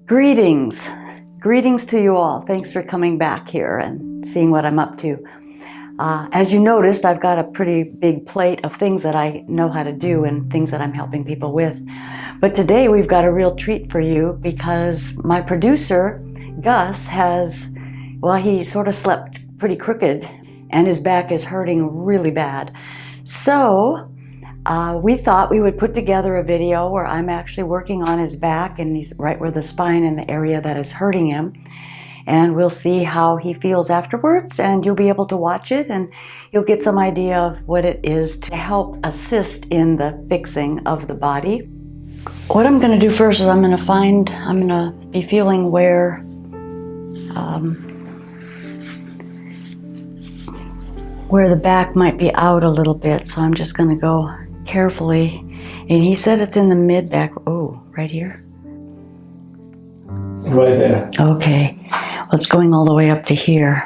Greetings. Greetings to you all. Thanks for coming back here and seeing what I'm up to. As you noticed, I've got a pretty big plate of things that I know how to do and things that I'm helping people with. But today we've got a real treat for you because my producer, Gus, he sort of slept pretty crooked and his back is hurting really bad. So we thought we would put together a video where I'm actually working on his back and he's right where the spine and the area that is hurting him. And we'll see how he feels afterwards, and you'll be able to watch it and you'll get some idea of what it is to help assist in the fixing of the body. What I'm going to do first is I'm going to be feeling where the back might be out a little bit. So I'm just going to go carefully. And he said it's in the mid back. Oh, right here? Right there. Okay. Well, it's going all the way up to here.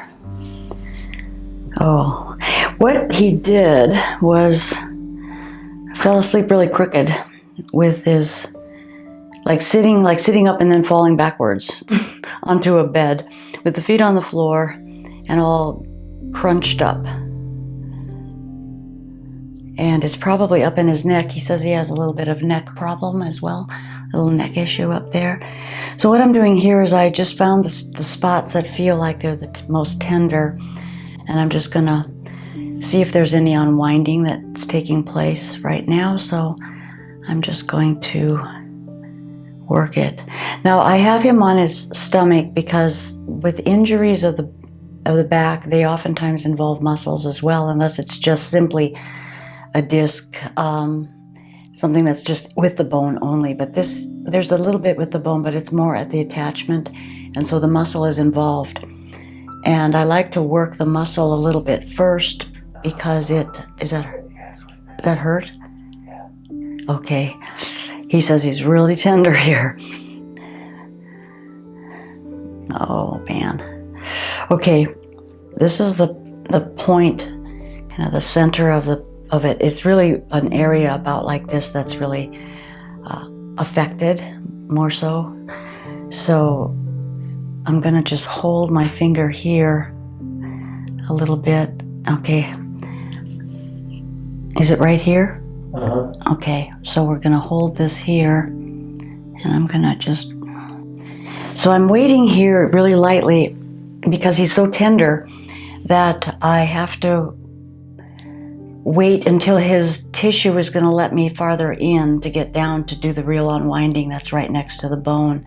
Oh. What he did was fell asleep really crooked with his sitting up and then falling backwards onto a bed with the feet on the floor and all crunched up. And it's probably up in his neck. He says he has a little bit of neck problem as well, a little neck issue up there. So what I'm doing here is I just found the spots that feel like they're the most tender, and I'm just gonna see if there's any unwinding that's taking place right now. So I'm just going to work it. Now I have him on his stomach because with injuries of the back, they oftentimes involve muscles as well, unless it's just simply a disc, something that's just with the bone only. But there's a little bit with the bone, but it's more at the attachment, and so the muscle is involved. And I like to work the muscle a little bit first because is that hurt? Yeah. Okay. He says he's really tender here. Oh man. Okay. This is the point, kind of the center of it. It's really an area about like this that's really affected more so. So I'm gonna just hold my finger here a little bit. Okay. Is it right here? Uh-huh. Okay, so we're gonna hold this here and I'm gonna so I'm waiting here really lightly because he's so tender that I have to wait until his tissue is going to let me farther in to get down to do the real unwinding that's right next to the bone.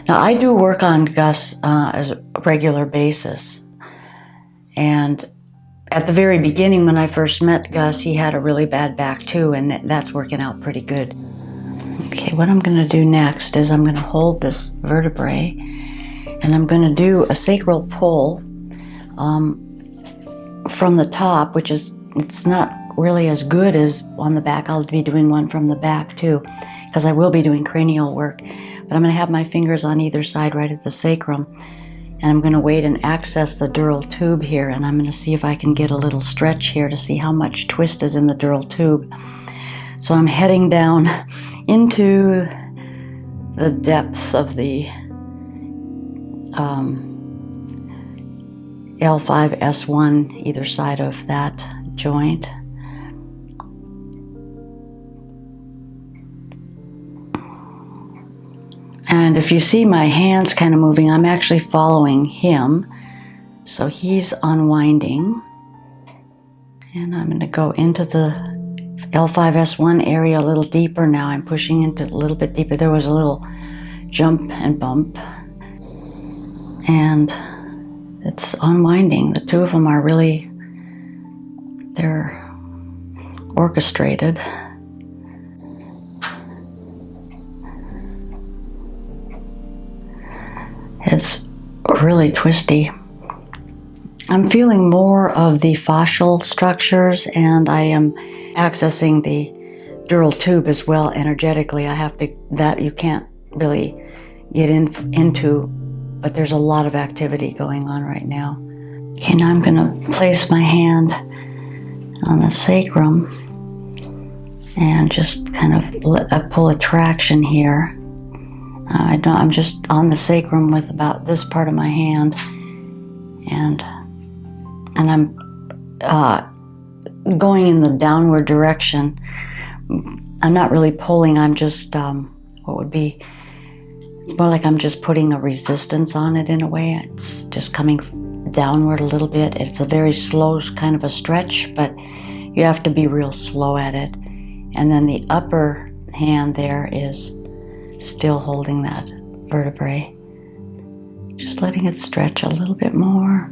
Now I do work on Gus as a regular basis, and at the very beginning when I first met Gus, he had a really bad back too, and that's working out pretty good. Okay, what I'm going to do next is I'm going to hold this vertebrae and I'm going to do a sacral pull from the top, which it's not really as good as on the back. I'll be doing one from the back too, because I will be doing cranial work. But I'm going to have my fingers on either side right at the sacrum, and I'm going to wait and access the dural tube here, and I'm going to see if I can get a little stretch here to see how much twist is in the dural tube. So I'm heading down into the depths of the L5-S1, either side of that joint. And if you see my hands kind of moving, I'm actually following him. So he's unwinding. And I'm going to go into the L5-S1 area a little deeper now. I'm pushing into a little bit deeper. There was a little jump and bump. And it's unwinding. The two of them are really, they're orchestrated. It's really twisty. I'm feeling more of the fascial structures, and I am accessing the dural tube as well energetically. That you can't really get into, but there's a lot of activity going on right now. Okay, now I'm going to place my hand on the sacrum and just kind of pull a traction here. I'm just on the sacrum with about this part of my hand, and I'm going in the downward direction. I'm not really pulling, I'm just, it's more like I'm just putting a resistance on it in a way. It's just coming downward a little bit. It's a very slow kind of a stretch, but you have to be real slow at it. And then the upper hand there is still holding that vertebrae. Just letting it stretch a little bit more.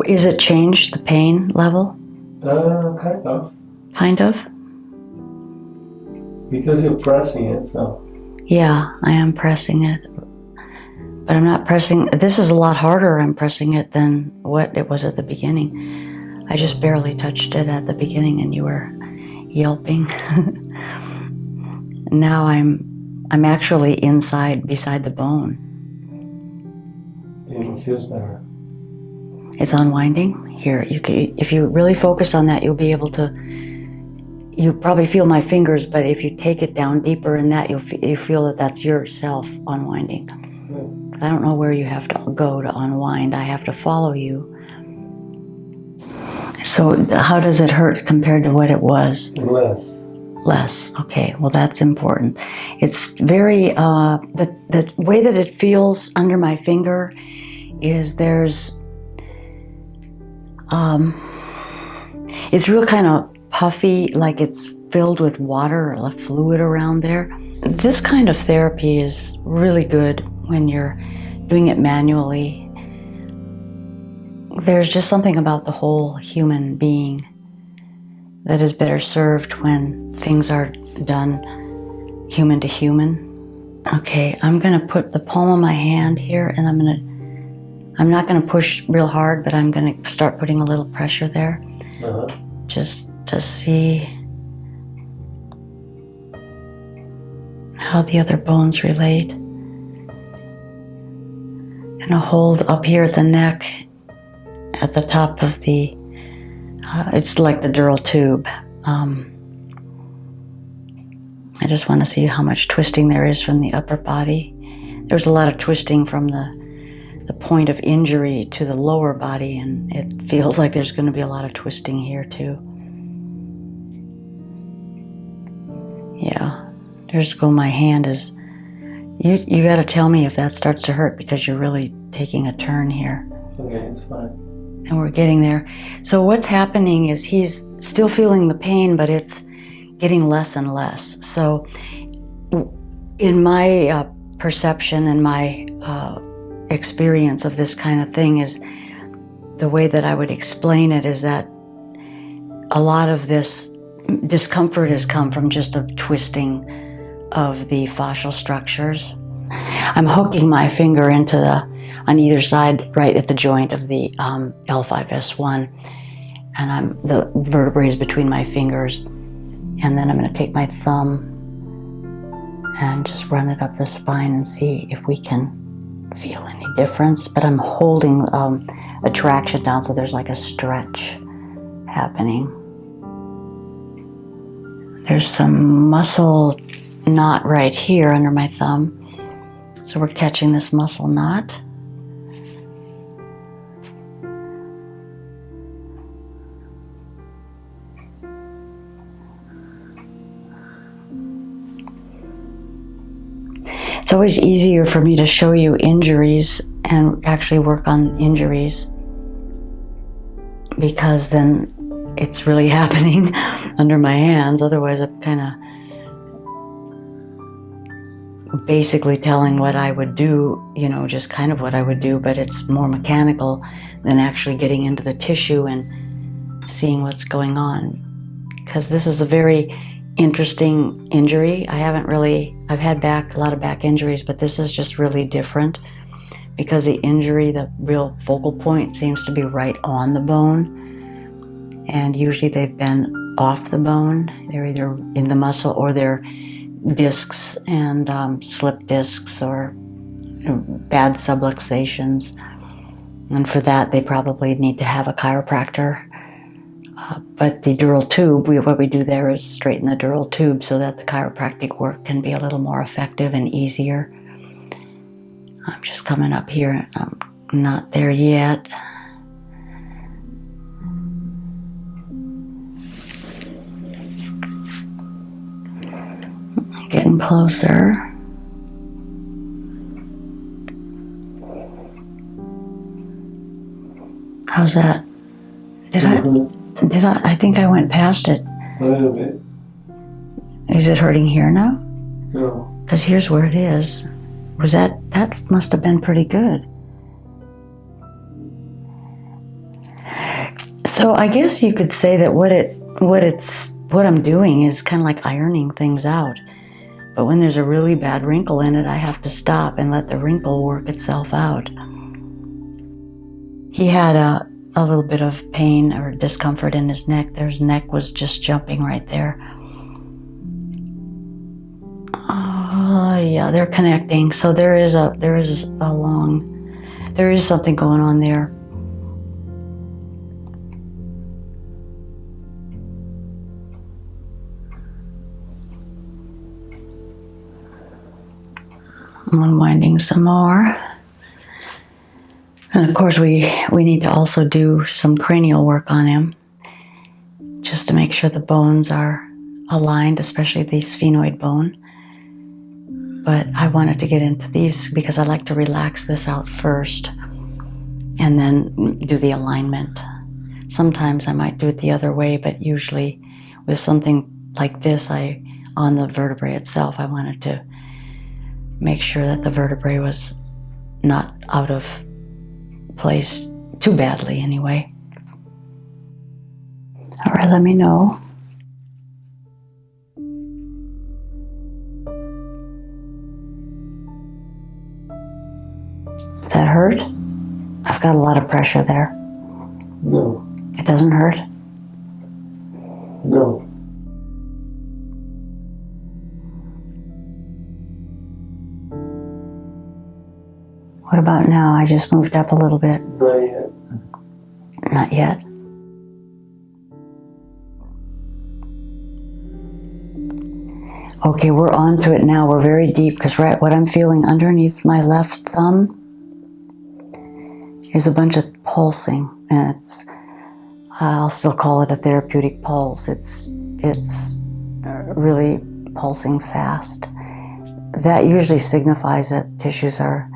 Is it changed, the pain level? Kind of. Kind of? Because you're pressing it, so. Yeah, I am pressing it. But I'm not pressing, this is a lot harder I'm pressing it than what it was at the beginning. I just barely touched it at the beginning and you were yelping. Now I'm actually inside, beside the bone. It feels better. It's unwinding. Here, if you really focus on that, you'll be able to, you probably feel my fingers, but if you take it down deeper in that, you feel that that's yourself unwinding. I don't know where you have to go to unwind. I have to follow you. So how does it hurt compared to what it was? Less. Okay, well that's important. It's very, the way that it feels under my finger is there's, it's real kind of puffy, like it's filled with water or fluid around there. This kind of therapy is really good when you're doing it manually. There's just something about the whole human being that is better served when things are done human to human. Okay, I'm gonna put the palm of my hand here and I'm not gonna push real hard, but I'm gonna start putting a little pressure there. Just to see how the other bones relate. And I'll hold up here at the neck, at the top of the, it's like the dural tube. I just want to see how much twisting there is from the upper body. There's a lot of twisting from the point of injury to the lower body, and it feels like there's going to be a lot of twisting here too. Yeah, there's go my hand is, you got to tell me if that starts to hurt because you're really taking a turn here. Okay, it's fine. And we're getting there. So what's happening is he's still feeling the pain, but it's getting less and less. So in my perception and my experience of this kind of thing is, the way that I would explain it is that a lot of this discomfort has come from just a twisting of the fascial structures. I'm hooking my finger into on either side, right at the joint of the L5S1, and the vertebrae is between my fingers, and then I'm going to take my thumb and just run it up the spine and see if we can feel any difference. But I'm holding a traction down, so there's like a stretch happening. There's some muscle knot right here under my thumb, so we're catching this muscle knot. It's always easier for me to show you injuries and actually work on injuries, because then it's really happening under my hands. Otherwise, I'm kind of basically telling what I would do, just kind of what I would do, but it's more mechanical than actually getting into the tissue and seeing what's going on. Because this is a very interesting injury. I've had a lot of back injuries, but this is just really different because the injury, the real focal point seems to be right on the bone. And usually they've been off the bone. They're either in the muscle or they're discs and slip discs or bad subluxations. And for that, they probably need to have a chiropractor But the dural tube, what we do there is straighten the dural tube so that the chiropractic work can be a little more effective and easier. I'm just coming up here. I'm not there yet. Getting closer. How's that? Did I think I went past it. A little bit. Is it hurting here now? No. Because here's where it is. Was that must have been pretty good. So I guess you could say that what I'm doing is kind of like ironing things out. But when there's a really bad wrinkle in it, I have to stop and let the wrinkle work itself out. He had a little bit of pain or discomfort in his neck. His neck was just jumping right there. Oh yeah, they're connecting. So there is something going on there. I'm unwinding some more. And of course we need to also do some cranial work on him, just to make sure the bones are aligned, especially the sphenoid bone. But I wanted to get into these because I like to relax this out first and then do the alignment. Sometimes I might do it the other way, but usually with something like this, on the vertebrae itself, I wanted to make sure that the vertebrae was not out of place too badly anyway. All right, let me know. Does that hurt? I've got a lot of pressure there. No. It doesn't hurt? No. What about now? I just moved up a little bit. Not yet. Not yet. Okay, we're on to it now. We're very deep because what I'm feeling underneath my left thumb is a bunch of pulsing, and I'll still call it a therapeutic pulse. It's really pulsing fast. That usually signifies that tissues are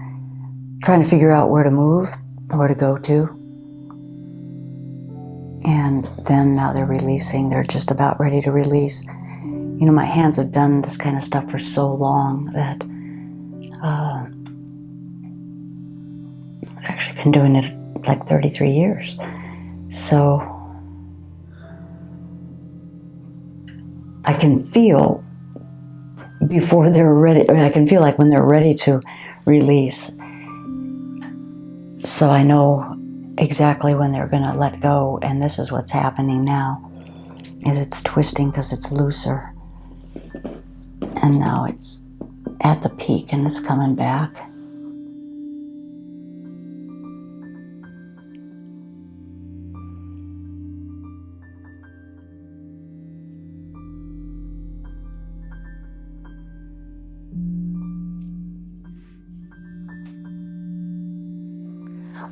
trying to figure out where to move, where to go to. And then now they're releasing. They're just about ready to release. You know, my hands have done this kind of stuff for so long that I've actually been doing it like 33 years. So I can feel before they're ready, I can feel like when they're ready to release. So I know exactly when they're going to let go, and this is what's happening now, is it's twisting because it's looser. And now it's at the peak and it's coming back.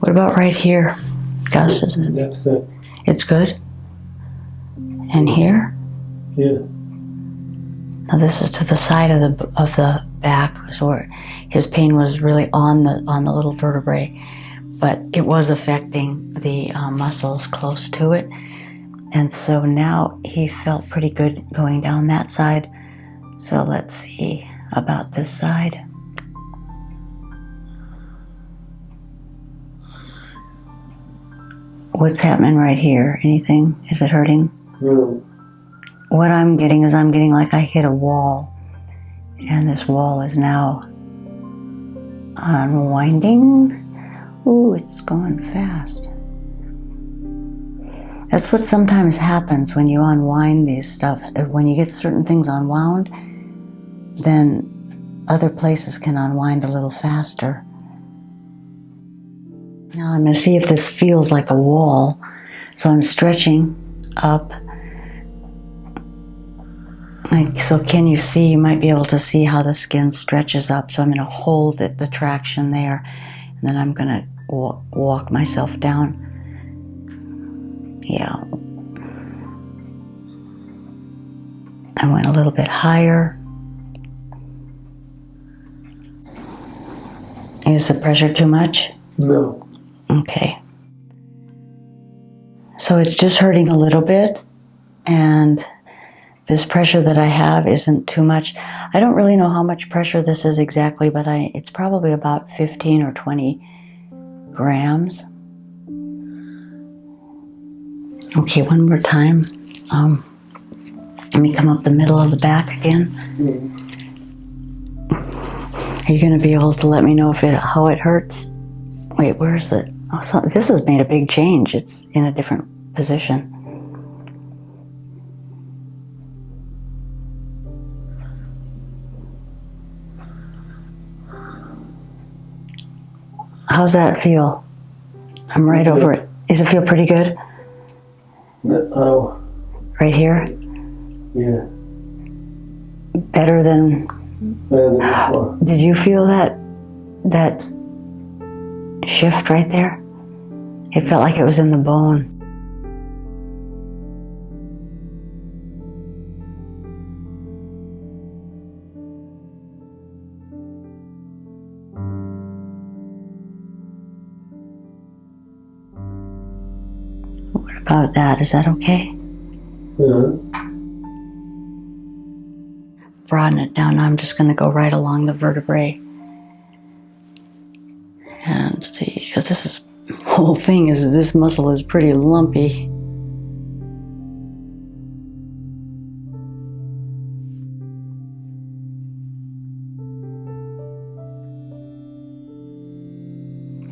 What about right here, Gus? That's good. It's good? And here? Yeah. Now this is to the side of the back, so his pain was really on the little vertebrae, but it was affecting the muscles close to it, and so now he felt pretty good going down that side. So let's see about this side. What's happening right here? Anything? Is it hurting? No. What I'm getting is like I hit a wall, and this wall is now unwinding. Ooh, it's going fast. That's what sometimes happens when you unwind these stuff. When you get certain things unwound, then other places can unwind a little faster. Now I'm going to see if this feels like a wall. So I'm stretching up. So can you see, you might be able to see how the skin stretches up. So I'm going to hold it, the traction there, and then I'm going to walk myself down. Yeah. I went a little bit higher. Is the pressure too much? No. Okay. So it's just hurting a little bit, and this pressure that I have isn't too much. I don't really know how much pressure this is exactly, but it's probably about 15 or 20 grams. Okay, one more time. Let me come up the middle of the back again. Are you going to be able to let me know how it hurts? Wait, where is it? Oh, this has made a big change. It's in a different position. How's that feel? I'm right over it. Does it feel pretty good? Oh. Right here? Yeah. Better than before. Did you feel that shift right there? It felt like it was in the bone. What about that? Is that okay? Yeah. Broaden it down. Now I'm just going to go right along the vertebrae and see, because this whole thing is, this muscle is pretty lumpy.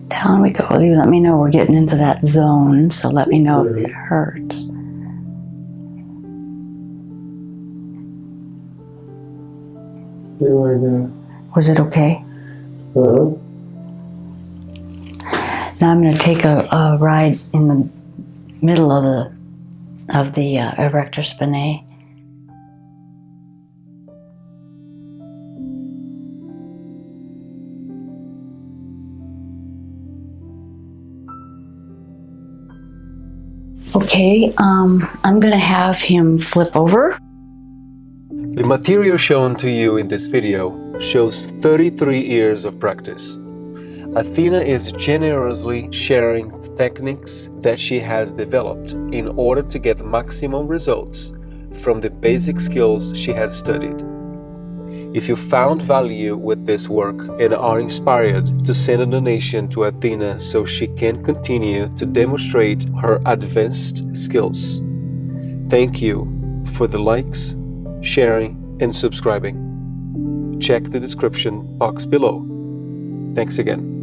Down we go. You let me know we're getting into that zone, so let me know if it hurts. Right there. Was it okay? Uh-huh. Now I'm going to take a ride in the middle of the erector spinae. Okay, I'm going to have him flip over. The material shown to you in this video shows 33 years of practice. Athena is generously sharing techniques that she has developed in order to get maximum results from the basic skills she has studied. If you found value with this work and are inspired to send a donation to Athena so she can continue to demonstrate her advanced skills, thank you for the likes, sharing, and subscribing. Check the description box below. Thanks again.